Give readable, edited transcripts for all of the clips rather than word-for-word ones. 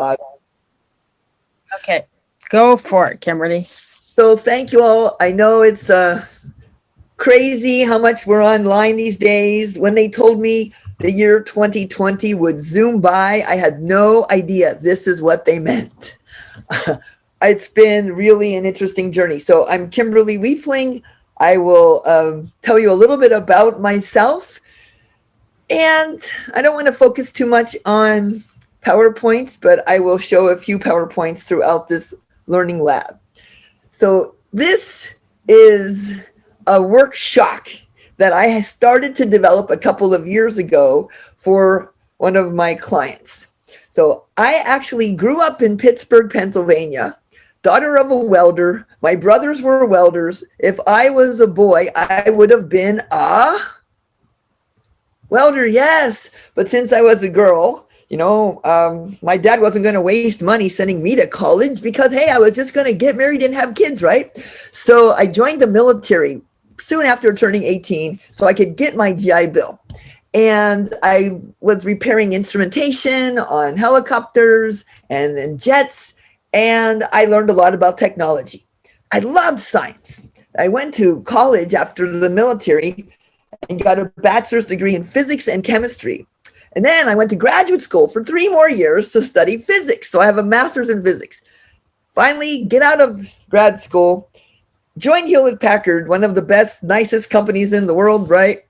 spot on. Okay, go for it, Kimberly. So thank you all. I know it's crazy how much we're online these days. When they told me the year 2020 would zoom by, I had no idea this is what they meant. It's been really an interesting journey. So I'm Kimberly Wiefling. I will tell you a little bit about myself. And I don't want to focus too much on PowerPoints, but I will show a few PowerPoints throughout this learning lab. So this is a workshop that I started to develop a couple of years ago for one of my clients. So I actually grew up in Pittsburgh, Pennsylvania, daughter of a welder. My brothers were welders. If I was a boy, I would have been a welder, yes. But since I was a girl, my dad wasn't going to waste money sending me to college because, hey, I was just going to get married and have kids, right? So I joined the military soon after turning 18 so I could get my GI Bill. And I was repairing instrumentation on helicopters and jets, and I learned a lot about technology. I loved science. I went to college after the military and got a bachelor's degree in physics and chemistry. And then I went to graduate school for 3 more years to study physics. So I have a master's in physics. Finally, get out of grad school, joined Hewlett-Packard, one of the best, nicest companies in the world, right?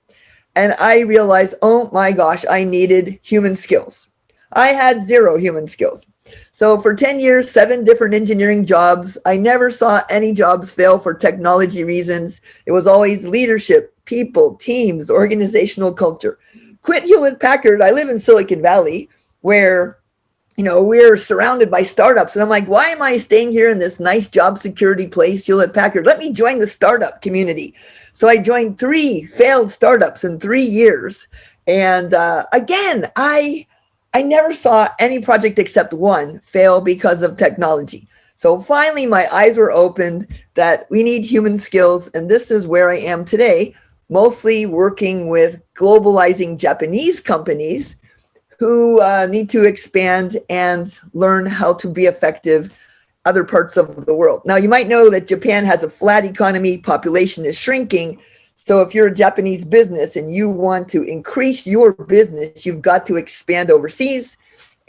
And I realized, oh my gosh, I needed human skills. I had 0 human skills. So for 10 years, 7 different engineering jobs. I never saw any jobs fail for technology reasons. It was always leadership, people, teams, organizational culture. Quit Hewlett-Packard. I live in Silicon Valley where, we're surrounded by startups. And I'm like, why am I staying here in this nice job security place, Hewlett-Packard? Let me join the startup community. So I joined 3 failed startups in 3 years. And again, I never saw any project except one fail because of technology. So finally, my eyes were opened that we need human skills. And this is where I am today, mostly working with globalizing Japanese companies who need to expand and learn how to be effective other parts of the world. Now, you might know that Japan has a flat economy, population is shrinking. So if you're a Japanese business and you want to increase your business, you've got to expand overseas.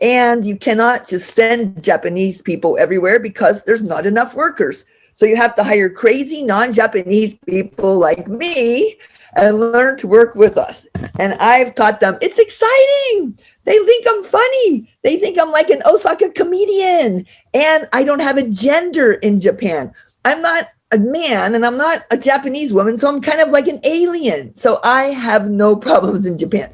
And you cannot just send Japanese people everywhere because there's not enough workers. So you have to hire crazy non-Japanese people like me and learn to work with us. And I've taught them, it's exciting. They think I'm funny. They think I'm like an Osaka comedian. And I don't have a gender in Japan. I'm not a man and I'm not a Japanese woman. So I'm kind of like an alien. So I have no problems in Japan.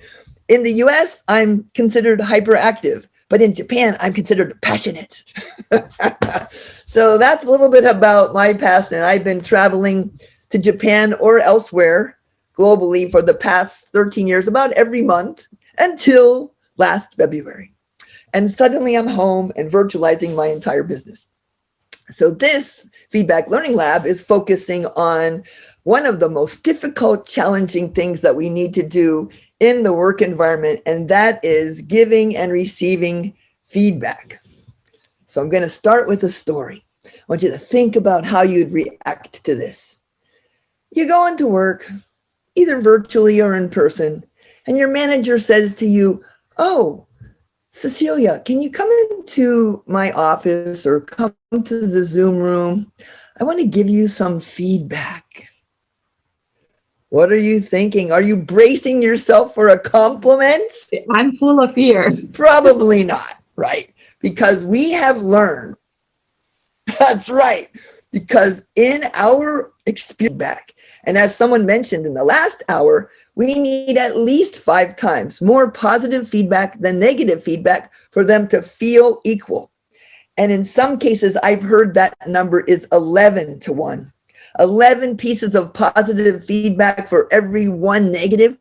In the US, I'm considered hyperactive. But in Japan, I'm considered passionate. So that's a little bit about my past. And I've been traveling to Japan or elsewhere globally for the past 13 years, about every month until last February. And suddenly I'm home and virtualizing my entire business. So this feedback learning lab is focusing on one of the most difficult, challenging things that we need to do in the work environment, and that is giving and receiving feedback. So I'm going to start with a story. I want you to think about how you'd react to this. You go into work, either virtually or in person, and your manager says to you, oh, Cecilia, can you come into my office or come to the Zoom room? I want to give you some feedback. What are you thinking? Are you bracing yourself for a compliment? I'm full of fear. Probably not, right? Because we have learned, that's right, because in our experience back, and as someone mentioned in the last hour, we need at least 5 times more positive feedback than negative feedback for them to feel equal. And in some cases, I've heard that number is 11 to 1. 11 pieces of positive feedback for every 1 negative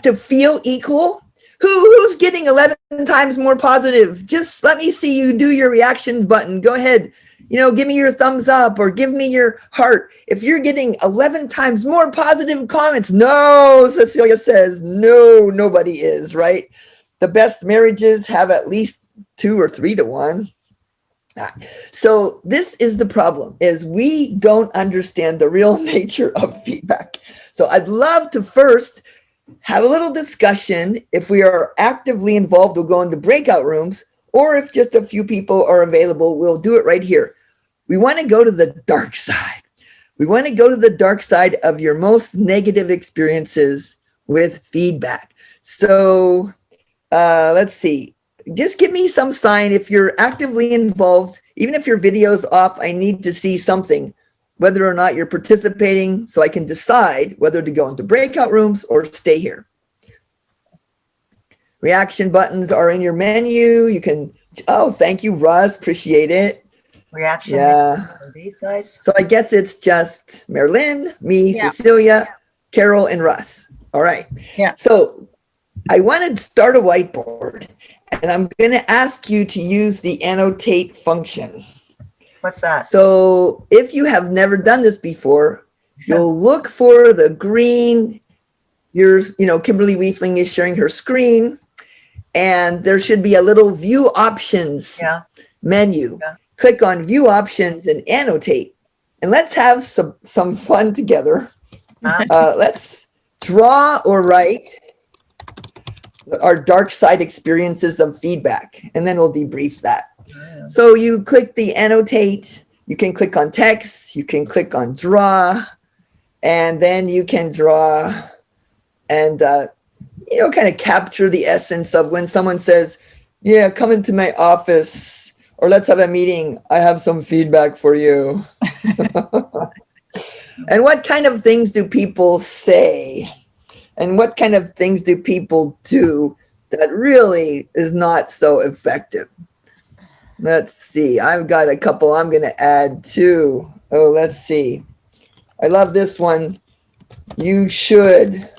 to feel equal. Who's getting 11 times more positive? Just let me see you do your reaction button. Go ahead. Give me your thumbs up or give me your heart. If you're getting 11 times more positive comments, no, Cecilia says, no, nobody is, right? the best marriages have at least 2 or 3 to 1. So this is the problem, is we don't understand the real nature of feedback. So I'd love to first have a little discussion. If we are actively involved, we'll go into breakout rooms, or if just a few people are available, we'll do it right here. We want to go to the dark side. We want to go to the dark side of your most negative experiences with feedback. So let's see. Just give me some sign if you're actively involved. Even if your video's off, I need to see something, whether or not you're participating, so I can decide whether to go into breakout rooms or stay here. Reaction buttons are in your menu. You can, oh, thank you, Russ. Appreciate it. Reaction. Yeah. These guys. So I guess it's just Marilyn, me, Yeah. Cecilia, Carol, and Russ. All right. Yeah. So I want to start a whiteboard, and I'm going to ask you to use the annotate function. What's that? So if you have never done this before, you'll look for the green. Kimberly Wiefling is sharing her screen, and there should be a little view options menu. Yeah. Click on view options and annotate. And let's have some fun together. Let's draw or write our dark side experiences of feedback, and then we'll debrief that. So you click the annotate, you can click on text, you can click on draw, and then you can draw and, kind of capture the essence of when someone says, yeah, come into my office, or let's have a meeting. I have some feedback for you. And what kind of things do people say? And what kind of things do people do that really is not so effective? Let's see. I've got a couple I'm going to add too. Oh, let's see. I love this one. You should.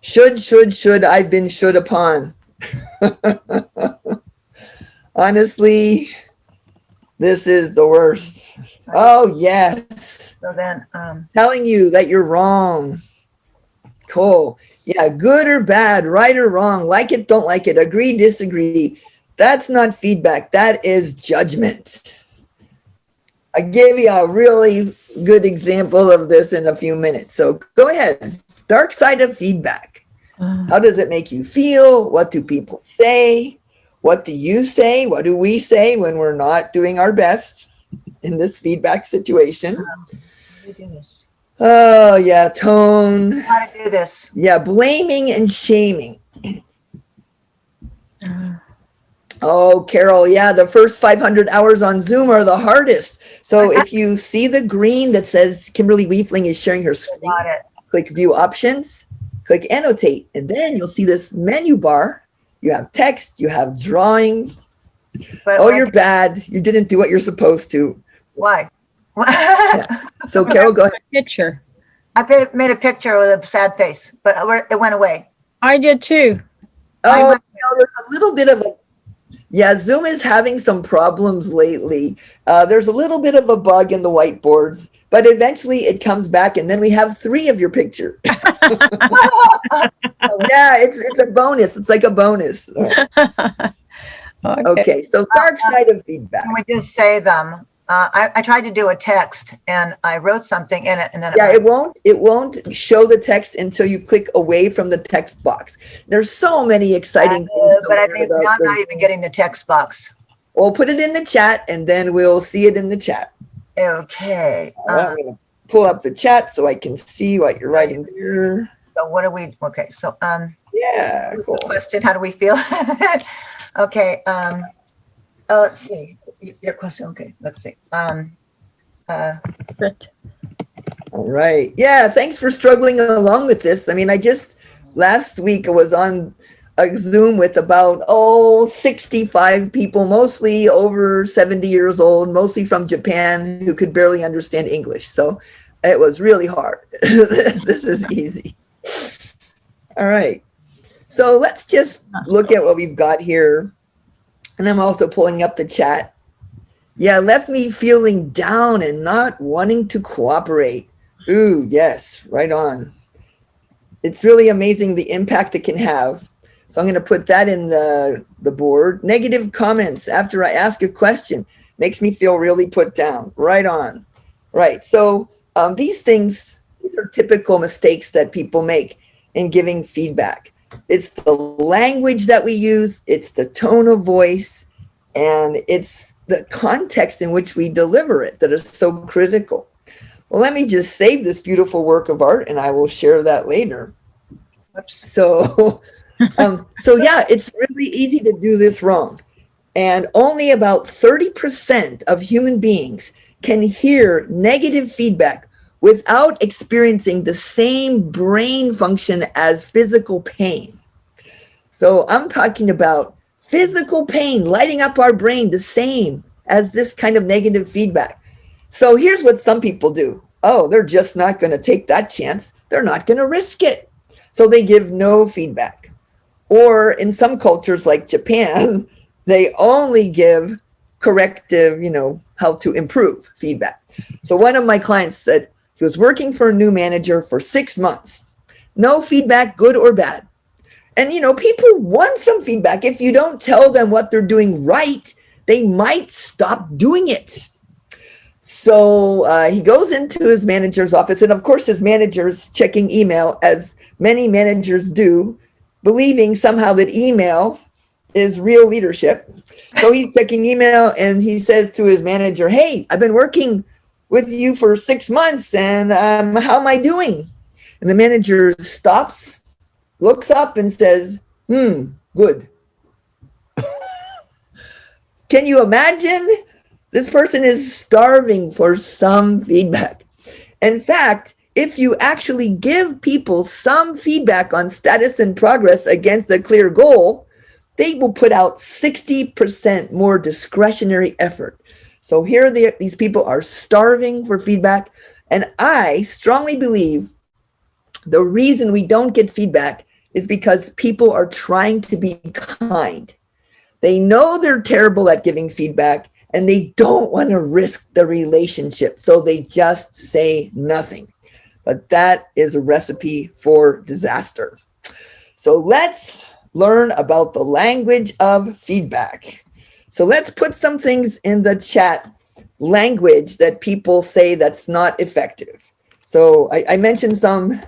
Should. I've been should upon. Honestly, this is the worst. Oh, yes. So then, Telling you that you're wrong. Cool. Yeah, good or bad, right or wrong, like it, don't like it, agree, disagree. That's not feedback. That is judgment. I gave you a really good example of this in a few minutes. So go ahead. Dark side of feedback. How does it make you feel? What do people say? What do you say? What do we say when we're not doing our best in this feedback situation? how do we do this? Oh, yeah, tone. How to do this? Yeah, blaming and shaming. Oh, Carol, yeah, the first 500 hours on Zoom are the hardest. So if you see the green that says Kimberly Wiefling is sharing her screen, Got it. click view options, click annotate, and then you'll see this menu bar. You have text, you have drawing. But Oh, you're bad. You didn't do what you're supposed to. why? So Carol, go ahead. Picture. I made a picture with a sad face, but it went away. I did too. Oh, there's a little bit of Zoom is having some problems lately. There's a little bit of a bug in the whiteboards, but eventually it comes back, and then we have 3 of your picture. Yeah, it's a bonus. It's like a bonus. Okay, so dark side of feedback. Can we just say them? I tried to do a text and I wrote something in it, and then Yeah, it won't show the text until you click away from the text box. There's so many exciting things. But I think now I'm not even getting the text box. We'll put it in the chat, and then we'll see it in the chat. Okay. I'm going to pull up the chat so I can see what you're writing there. So what are we? Okay. So Yeah, what's cool. the question? How do we feel? Okay. Let's see. Your question. Okay. Let's see. Good. All right. Yeah, thanks for struggling along with this. I mean, last week I was on a Zoom with about 65 people, mostly over 70 years old, mostly from Japan, who could barely understand English. So it was really hard. This is easy. All right. So let's just look at what we've got here. And I'm also pulling up the chat. Yeah, left me feeling down and not wanting to cooperate. Ooh, yes, right on. It's really amazing the impact it can have. So I'm going to put that in the board. Negative comments after I ask a question makes me feel really put down. Right on. Right. So these are typical mistakes that people make in giving feedback. It's the language that we use, it's the tone of voice, and it's the context in which we deliver it that is so critical. Well, let me just save this beautiful work of art and I will share that later. Whoops. So, yeah, it's really easy to do this wrong. And only about 30% of human beings can hear negative feedback without experiencing the same brain function as physical pain. So I'm talking about physical pain lighting up our brain the same as this kind of negative feedback. So here's what some people do. Oh, they're just not going to take that chance. They're not going to risk it. So they give no feedback. Or in some cultures like Japan, they only give corrective, how to improve feedback. So one of my clients said he was working for a new manager for 6 months. No feedback, good or bad. And, people want some feedback. If you don't tell them what they're doing right, they might stop doing it. So he goes into his manager's office. And of course, his manager's checking email, as many managers do, believing somehow that email is real leadership. So he's checking email and he says to his manager, "Hey, I've been working with you for 6 months and how am I doing?" And the manager stops, looks up and says, good. Can you imagine? This person is starving for some feedback. In fact, if you actually give people some feedback on status and progress against a clear goal, they will put out 60% more discretionary effort. So here these people are starving for feedback. And I strongly believe the reason we don't get feedback is because people are trying to be kind. They know they're terrible at giving feedback and they don't want to risk the relationship. So they just say nothing. But that is a recipe for disaster. So let's learn about the language of feedback. So let's put some things in the chat, language that people say that's not effective. So I mentioned some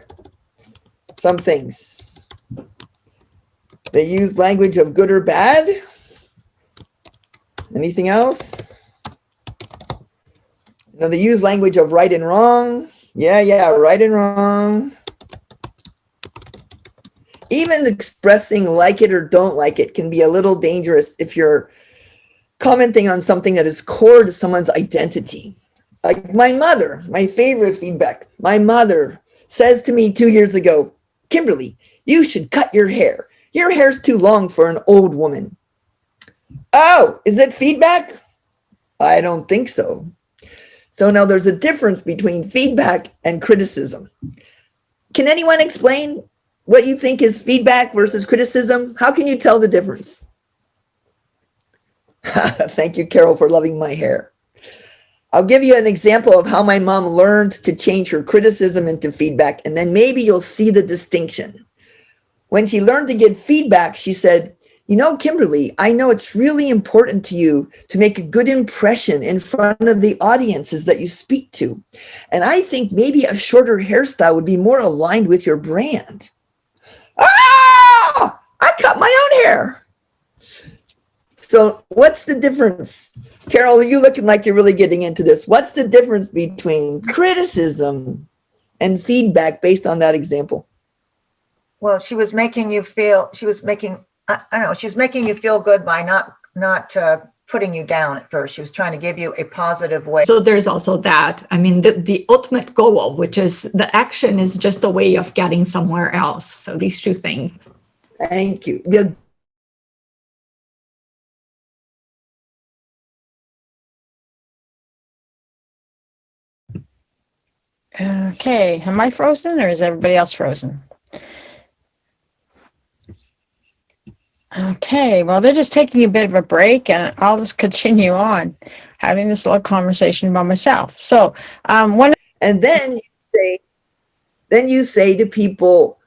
things. They use language of good or bad. Anything else? No, they use language of right and wrong. Yeah, right and wrong. Even expressing like it or don't like it can be a little dangerous if you're commenting on something that is core to someone's identity. Like my mother, my favorite feedback. My mother says to me 2 years ago, "Kimberly, you should cut your hair. Your hair's too long for an old woman." Oh, is it feedback? I don't think so. So now there's a difference between feedback and criticism. Can anyone explain what you think is feedback versus criticism? How can you tell the difference? Thank you, Carol, for loving my hair. I'll give you an example of how my mom learned to change her criticism into feedback, and then maybe you'll see the distinction. When she learned to give feedback, she said, "Kimberly, I know it's really important to you to make a good impression in front of the audiences that you speak to. And I think maybe a shorter hairstyle would be more aligned with your brand." Ah! I cut my own hair. So what's the difference? Carol, you looking like you're really getting into this. What's the difference between criticism and feedback based on that example? Well, she was making you feel, she's making you feel good by not putting you down at first. She was trying to give you a positive way. So there's also that. I mean, the ultimate goal, which is the action, is just a way of getting somewhere else. So these two things. Thank you. Okay, am I frozen or is everybody else frozen? Okay, well, they're just taking a bit of a break and I'll just continue on having this little conversation by myself. So and then you say to people,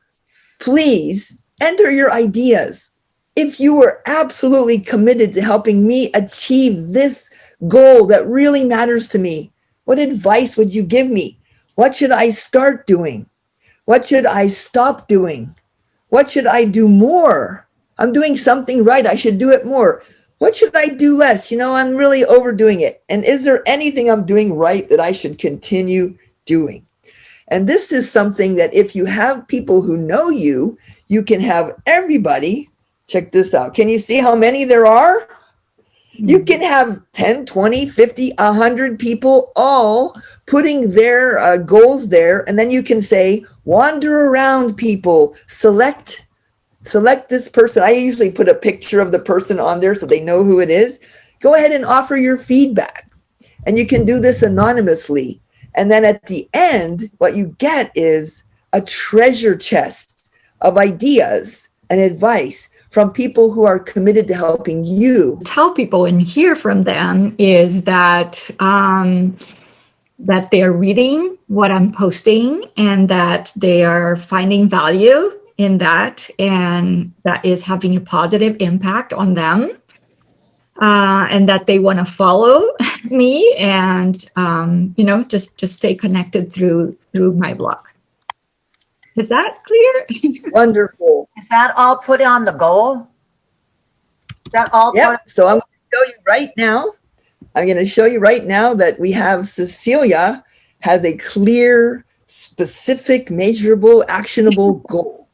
"Please enter your ideas. If you were absolutely committed to helping me achieve this goal that really matters to me, what advice would you give me? What should I start doing? What should I stop doing? What should I do more? I'm doing something right. I should do it more. What should I do less? I'm really overdoing it. And is there anything I'm doing right that I should continue doing? And this is something that if you have people who know you, you can have everybody. Check this out. Can you see how many there are? You can have 10, 20, 50, 100 people all putting their goals there. And then you can say, wander around, people, select this person. I usually put a picture of the person on there so they know who it is. Go ahead and offer your feedback. And you can do this anonymously. And then at the end, what you get is a treasure chest of ideas and advice from people who are committed to helping you. Tell people and hear from them is that that they're reading what I'm posting and that they are finding value in that, and that is having a positive impact on them, and that they want to follow me and just stay connected through my blog. Is that clear? Wonderful. Is that all put on the goal? Is that all? Yep. So I'm going to show you right now. I'm going to show you right now that we have Cecilia has a clear, specific, measurable, actionable goal.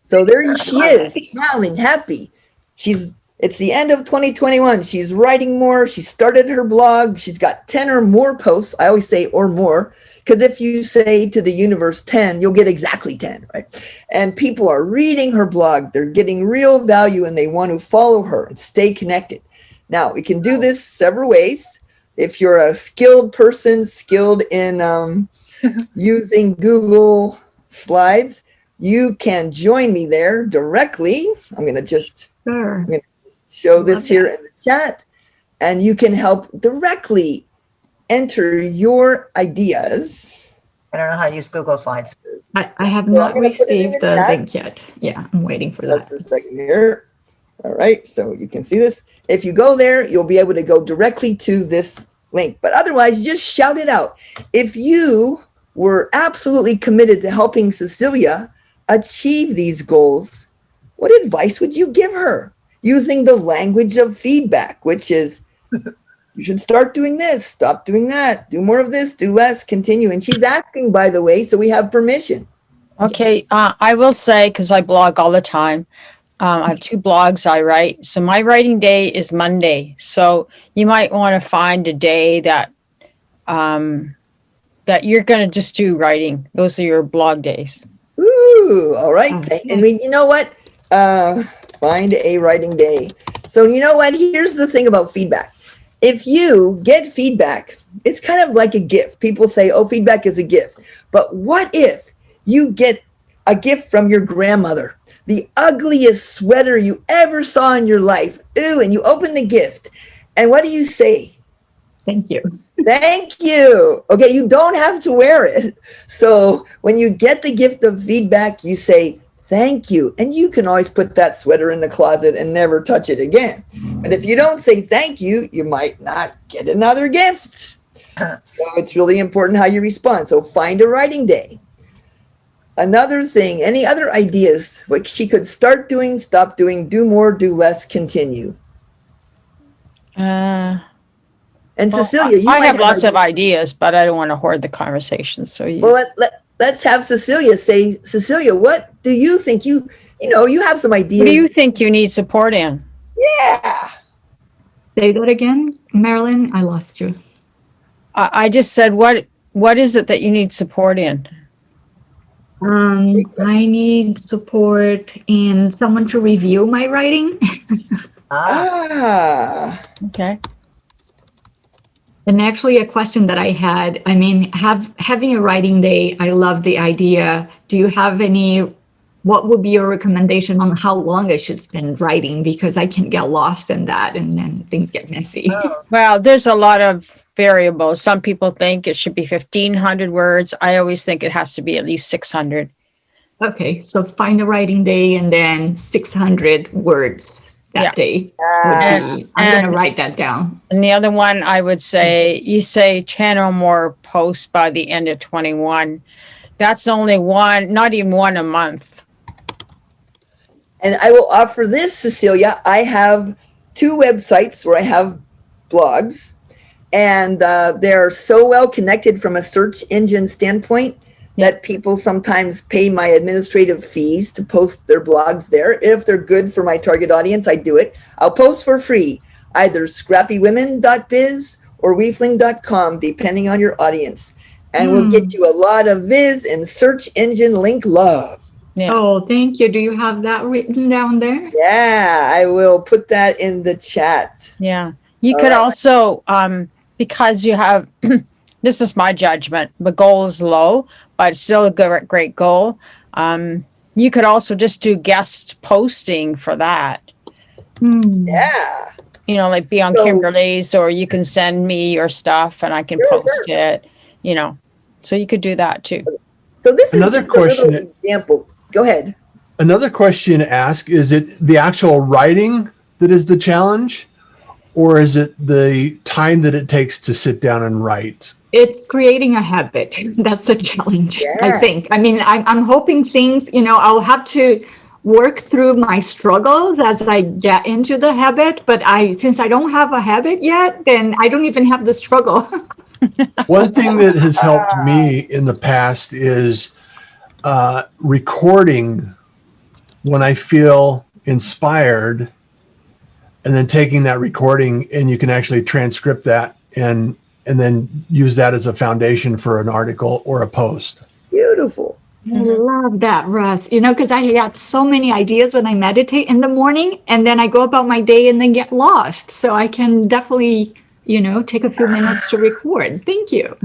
So there she is, smiling, happy. It's the end of 2021. She's writing more. She started her blog. She's got 10 or more posts. I always say or more, because if you say to the universe 10, you'll get exactly 10, right? And people are reading her blog. They're getting real value and they want to follow her and stay connected. Now, we can do this several ways. If you're a skilled person, skilled in using Google Slides, you can join me there directly. I'm going to just show this here in the chat, and you can help directly enter your ideas. I don't know how to use Google Slides. I have not received the link yet. Yeah, I'm waiting for that. Just a second here. All right, so you can see this. If you go there, you'll be able to go directly to this link. But otherwise, just shout it out. If you were absolutely committed to helping Cecilia achieve these goals, what advice would you give her? Using the language of feedback, which is, you should start doing this, stop doing that, do more of this, do less, continue. And she's asking, by the way, so we have permission. Okay, I will say, because I blog all the time, I have 2 blogs I write. So my writing day is Monday. So you might want to find a day that that you're going to just do writing. Those are your blog days. Ooh, all right. I mean, you know what? Find a writing day. So you know what? Here's the thing about feedback. If you get feedback, it's kind of like a gift. People say, oh, feedback is a gift. But what if you get a gift from your grandmother? The ugliest sweater you ever saw in your life. Ooh, and you open the gift. And what do you say? Thank you. Thank you. Okay, you don't have to wear it. So when you get the gift of feedback, you say, thank you. And you can always put that sweater in the closet and never touch it again. But if you don't say thank you, you might not get another gift. So it's really important how you respond. So find a writing day. Another thing, any other ideas, what she could start doing, stop doing, do more, do less, continue. And Cecilia, you I have lots of ideas, but I don't want to hoard the conversation. So let's have Cecilia say, Cecilia, what do you think you have some ideas? What do you think you need support in? Yeah. Say that again, Marilyn. I lost you. I just said, what is it that you need support in? I need support in someone to review my writing. Okay. And actually a question that I had, I mean, having a writing day, I love the idea. Do you have what would be your recommendation on how long I should spend writing? Because I can get lost in that and then things get messy. Oh. Well, there's a lot of variables. Some people think it should be 1,500 words. I always think it has to be at least 600. Okay, so find a writing day and then 600 words that Yeah. day. And- I'm going to and- write that down. And the other one, I would say, you say 10 or more posts by the end of 21. That's only one, not even one a month. And I will offer this, Cecilia. I have 2 websites where I have blogs, and they're so well connected from a search engine standpoint that people sometimes pay my administrative fees to post their blogs there. If they're good for my target audience, I do it. I'll post for free, either scrappywomen.biz or wiefling.com, depending on your audience. And we'll get you a lot of viz and search engine link love. Yeah. Oh, thank you. Do you have that written down there? Yeah, I will put that in the chat. Yeah. You could also, because you have, this is my judgment, the goal is low, but it's still a great goal. You could also just do guest posting for that. Yeah. You know, like be on So- Kimberly's, or you can send me your stuff and I can post it, you know. So you could do that too. So this Another is just a question- little example. Go ahead. Another question to ask, is it the actual writing that is the challenge, or is it the time that it takes to sit down and write? It's creating a habit. That's the challenge, I Yeah. think. I mean, I'm hoping things, I'll have to work through my struggles as I get into the habit. But since I don't have a habit yet, then I don't even have the struggle. One thing that has helped me in the past is recording when I feel inspired, and then taking that recording, and you can actually transcript that and then use that as a foundation for an article or a post. Beautiful. I love that, Russ. Because I got so many ideas when I meditate in the morning, and then I go about my day and then get lost. So I can definitely, take a few minutes to record. Thank you.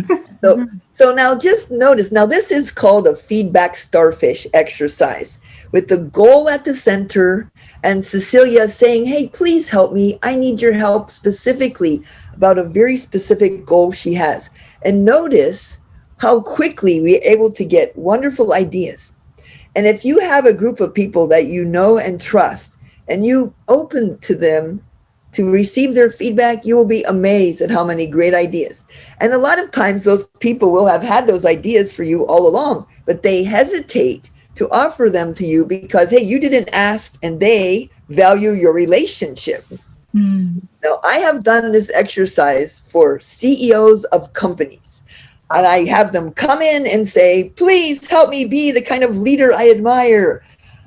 So now just notice, now this is called a feedback starfish exercise with the goal at the center and Cecilia saying, hey, please help me. I need your help specifically about a very specific goal she has. And notice how quickly we're able to get wonderful ideas. And if you have a group of people that you know and trust, and you open to them to receive their feedback, you will be amazed at how many great ideas. And a lot of times those people will have had those ideas for you all along, but they hesitate to offer them to you because, hey, you didn't ask and they value your relationship. Now, I have done this exercise for CEOs of companies. And I have them come in and say, please help me be the kind of leader I admire.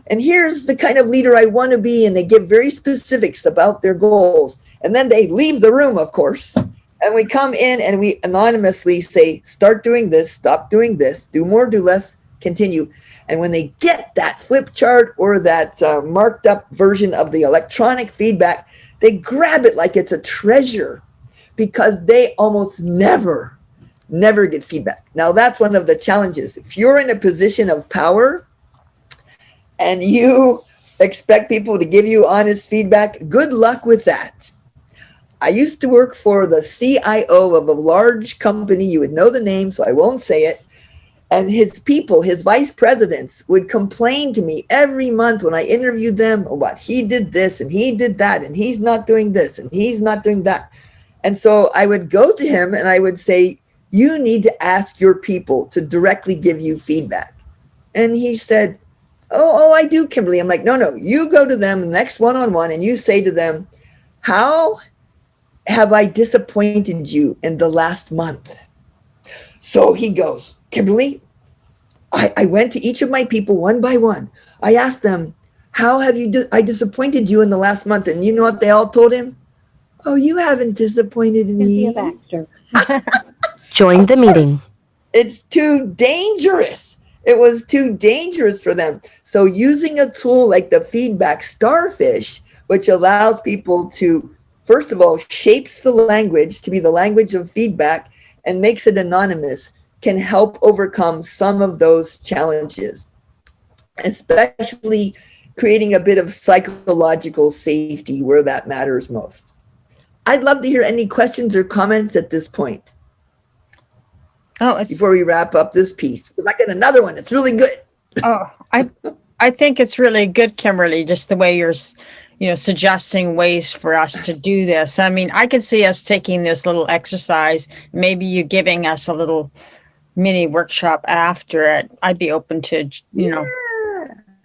And here's the kind of leader I want to be. And they give very specifics about their goals. And then they leave the room, of course. And we come in and we anonymously say, start doing this, stop doing this, do more, do less, continue. And when they get that flip chart or that marked up version of the electronic feedback, they grab it like it's a treasure because they almost never get feedback. Now, that's one of the challenges. If you're in a position of power and you expect people to give you honest feedback, good luck with that. I used to work for the CIO of a large company. You would know the name, so I won't say it. And his people, his vice presidents, would complain to me every month when I interviewed them about he did this and he did that and he's not doing this and he's not doing that. And so I would go to him and I would say, you need to ask your people to directly give you feedback. And he said, oh, I do, Kimberly. I'm like, no, you go to them the next one-on-one and you say to them, how have I disappointed you in the last month? So he goes, Kimberly, I went to each of my people one by one. I asked them, how have I disappointed you in the last month? And you know what they all told him? Oh, you haven't disappointed me. Join the meeting. It's too dangerous. It was too dangerous for them. So using a tool like the feedback starfish, which allows people to, first of all, shapes the language to be the language of feedback and makes it anonymous, can help overcome some of those challenges, especially creating a bit of psychological safety where that matters most. I'd love to hear any questions or comments at this point Oh, it's before we wrap up this piece. I got another one that's really good. Oh, I think it's really good, Kimberly, just the way you're, suggesting ways for us to do this. I mean, I could see us taking this little exercise, maybe you giving us a little mini workshop after it. I'd be open to,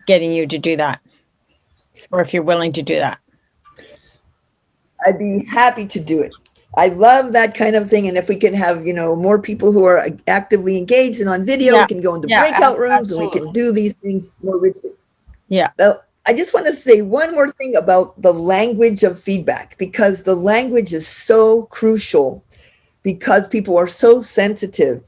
getting you to do that. Or if you're willing to do that. I'd be happy to do it. I love that kind of thing. And if we can have, more people who are actively engaged and on video, Yeah. we can go into Yeah, breakout rooms and we absolutely. can do these things more richly. Yeah. Now, I just want to say one more thing about the language of feedback, because the language is so crucial because people are so sensitive.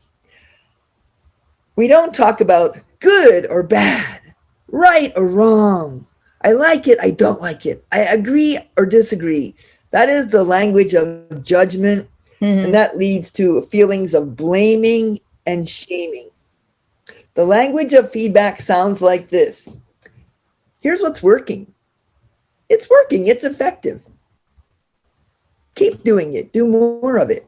We don't talk about good or bad, right or wrong. I like it, I don't like it. I agree or disagree. That is the language of judgment, and that leads to feelings of blaming and shaming. The language of feedback sounds like this. Here's what's working. It's working, it's effective. Keep doing it, do more of it.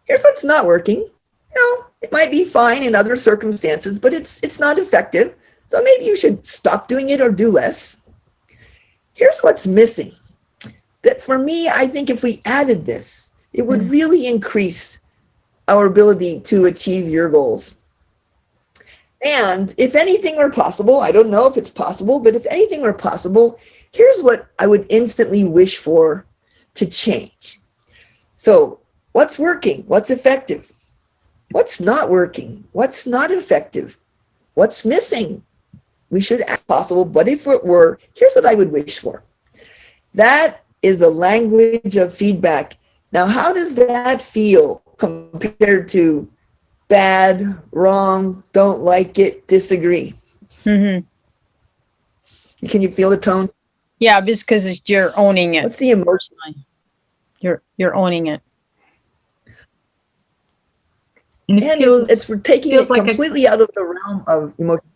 Here's what's not working. It might be fine in other circumstances, but it's not effective. So maybe you should stop doing it or do less. Here's what's missing. That for me, I think if we added this, it would really increase our ability to achieve your goals. And if anything were possible, I don't know if it's possible, but if anything were possible, here's what I would instantly wish for to change. So what's working? What's effective? What's not working? What's not effective? What's missing? We should act possible, but if it were, here's what I would wish for. That is the language of feedback. Now, how does that feel compared to bad, wrong, don't like it, disagree? Mm-hmm. Can you feel the tone? Yeah, because you're owning it. What's the emotion? You're owning it. And And feels- we're taking feels it like completely out of the realm of emotion.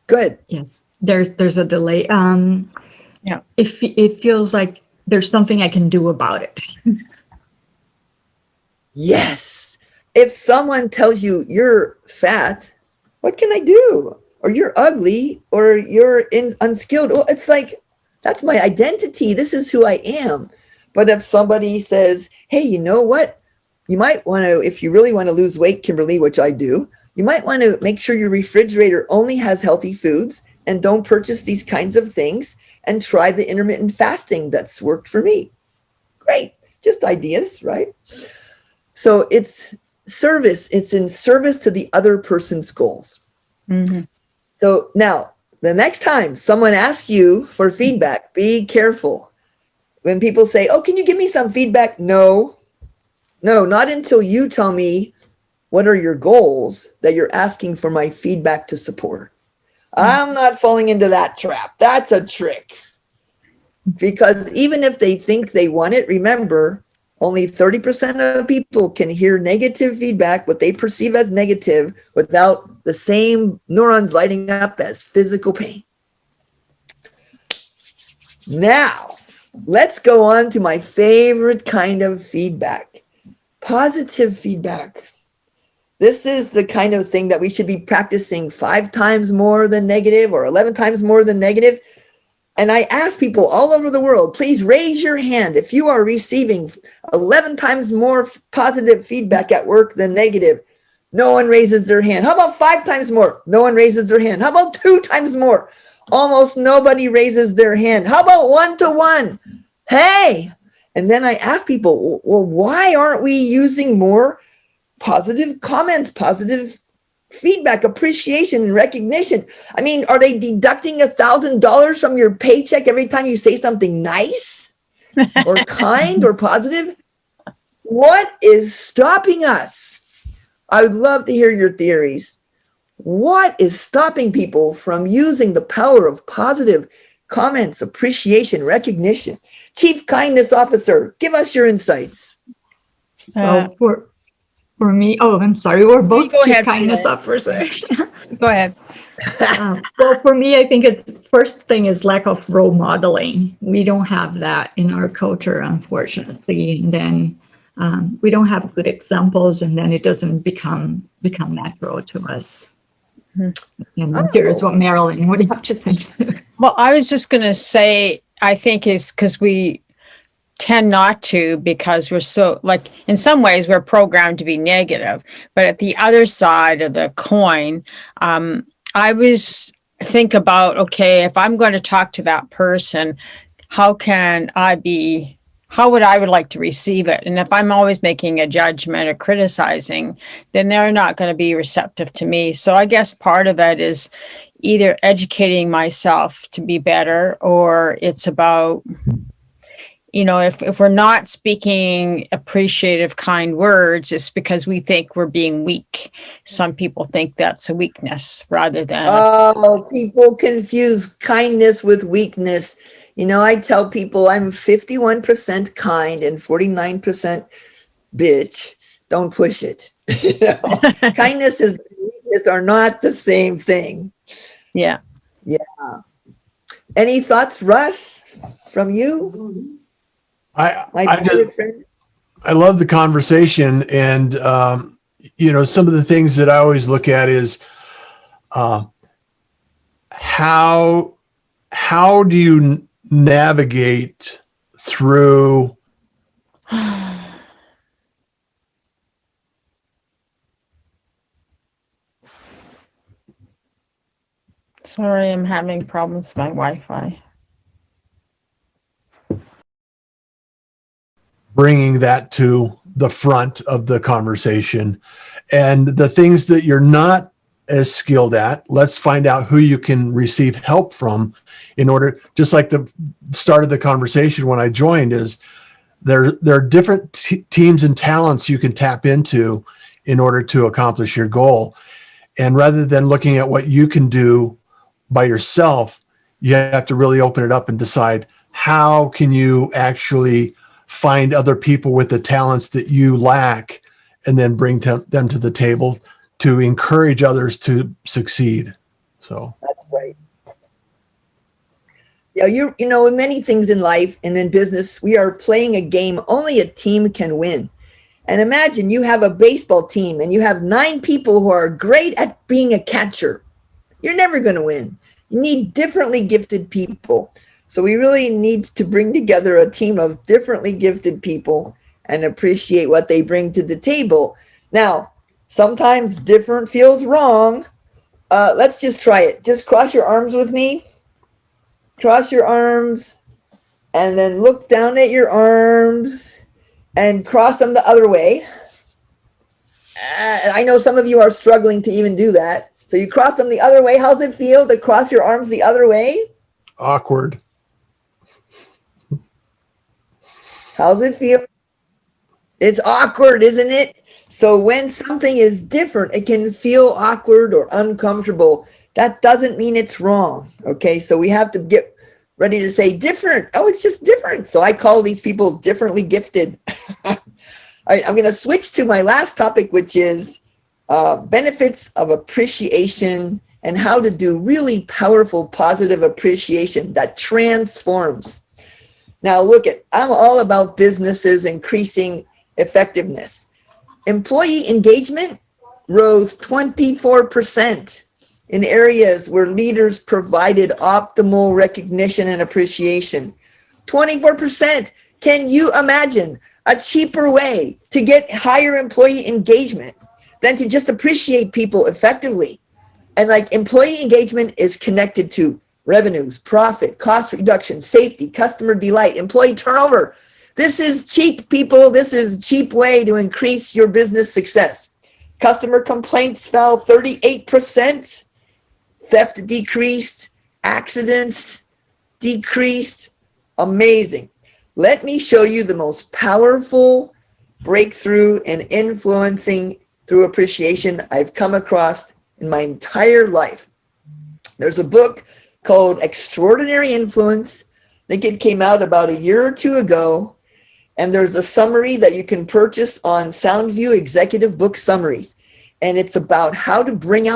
Good. Yes, there's a delay. Yeah. It feels like there's something I can do about it. Yes. If someone tells you you're fat, what can I do? Or you're ugly, or you're unskilled. Well, it's like, that's my identity. This is who I am. But if somebody says, hey, you know what? You might want to, if you really want to lose weight, Kimberly, which I do, you might want to make sure your refrigerator only has healthy foods and don't purchase these kinds of things, and try the intermittent fasting that's worked for me. Great. Just ideas, right? So it's service. It's in service to the other person's goals. Mm-hmm. So now, the next time someone asks you for feedback, be careful. When people say, oh, can you give me some feedback? No, not until you tell me what are your goals that you're asking for my feedback to support. I'm not falling into that trap. That's a trick. Because even if they think they want it, remember, only 30% of people can hear negative feedback, what they perceive as negative, without the same neurons lighting up as physical pain. Now, let's go on to my favorite kind of feedback, positive feedback. This is the kind of thing that we should be practicing 5 times more than negative, or 11 times more than negative. And I ask people all over the world, please raise your hand if you are receiving 11 times more positive feedback at work than negative. No one raises their hand. How about 5 times more? No one raises their hand. How about 2 times more? Almost nobody raises their hand. How about 1 to 1? Hey! And then I ask people, well, why aren't we using more positive comments, positive feedback, appreciation, and recognition? I mean, are they deducting $1,000 from your paycheck every time you say something nice or kind or positive? What is stopping us? I would love to hear your theories. What is stopping people from using the power of positive comments, appreciation, recognition? Chief Kindness Officer, give us your insights. So for me, I'm sorry, we're both go chief ahead, kindness Tina. officers. Go ahead. Well, for me, I think it's first thing is lack of role modeling. We don't have that in our culture, unfortunately. And then we don't have good examples, and then it doesn't become become natural to us. Mm-hmm. And here's what Marilyn would have to say. Well, I was just going to say, I think it's because we tend not to, because we're so, like, in some ways we're programmed to be negative, but at the other side of the coin, I was think about, okay, if I'm going to talk to that person, how would I would like to receive it? And if I'm always making a judgment or criticizing, then they're not going to be receptive to me. So I guess part of it is either educating myself to be better, or it's about, if we're not speaking appreciative, kind words, it's because we think we're being weak. Some people think that's a weakness rather than. Oh, people confuse kindness with weakness. I tell people I'm 51% kind and 49% bitch. Don't push it. Kindness and weakness are not the same thing. Yeah. Yeah. Any thoughts, Russ, from you? I love the conversation, and some of the things that I always look at is how do you navigate through Sorry, I'm having problems with my Wi-Fi. bringing that to the front of the conversation, and the things that you're not as skilled at, let's find out who you can receive help from, in order, just like the start of the conversation when I joined, is there are different teams and talents you can tap into in order to accomplish your goal. And rather than looking at what you can do by yourself, you have to really open it up and decide, how can you actually find other people with the talents that you lack, and then bring them to the table to encourage others to succeed. So that's right. Yeah, in many things in life and in business, we are playing a game only a team can win. And imagine you have a baseball team and you have 9 people who are great at being a catcher. You're never going to win. You need differently gifted people. So we really need to bring together a team of differently gifted people and appreciate what they bring to the table. Now, sometimes different feels wrong. Let's just try it. Just cross your arms with me. Cross your arms and then look down at your arms and cross them the other way. I know some of you are struggling to even do that. So you cross them the other way. How's it feel to cross your arms the other way? Awkward. How's it feel? It's awkward, isn't it? So when something is different, it can feel awkward or uncomfortable. That doesn't mean it's wrong. Okay, so we have to get ready to say different. Oh, it's just different. So I call these people differently gifted. I'm going to switch to my last topic, which is benefits of appreciation and how to do really powerful, positive appreciation that transforms. Now, I'm all about businesses increasing effectiveness. Employee engagement rose 24% in areas where leaders provided optimal recognition and appreciation. 24%. Can you imagine a cheaper way to get higher employee engagement than to just appreciate people effectively? And employee engagement is connected to revenues, profit, cost reduction, safety, customer delight, employee turnover. This is cheap, people. This is a cheap way to increase your business success. Customer complaints fell 38%. Theft decreased. Accidents decreased. Amazing. Let me show you the most powerful breakthrough in influencing through appreciation I've come across in my entire life. There's a book called Extraordinary Influence. I think it came out about a year or two ago. And there's a summary that you can purchase on Soundview Executive Book Summaries. And it's about how to bring out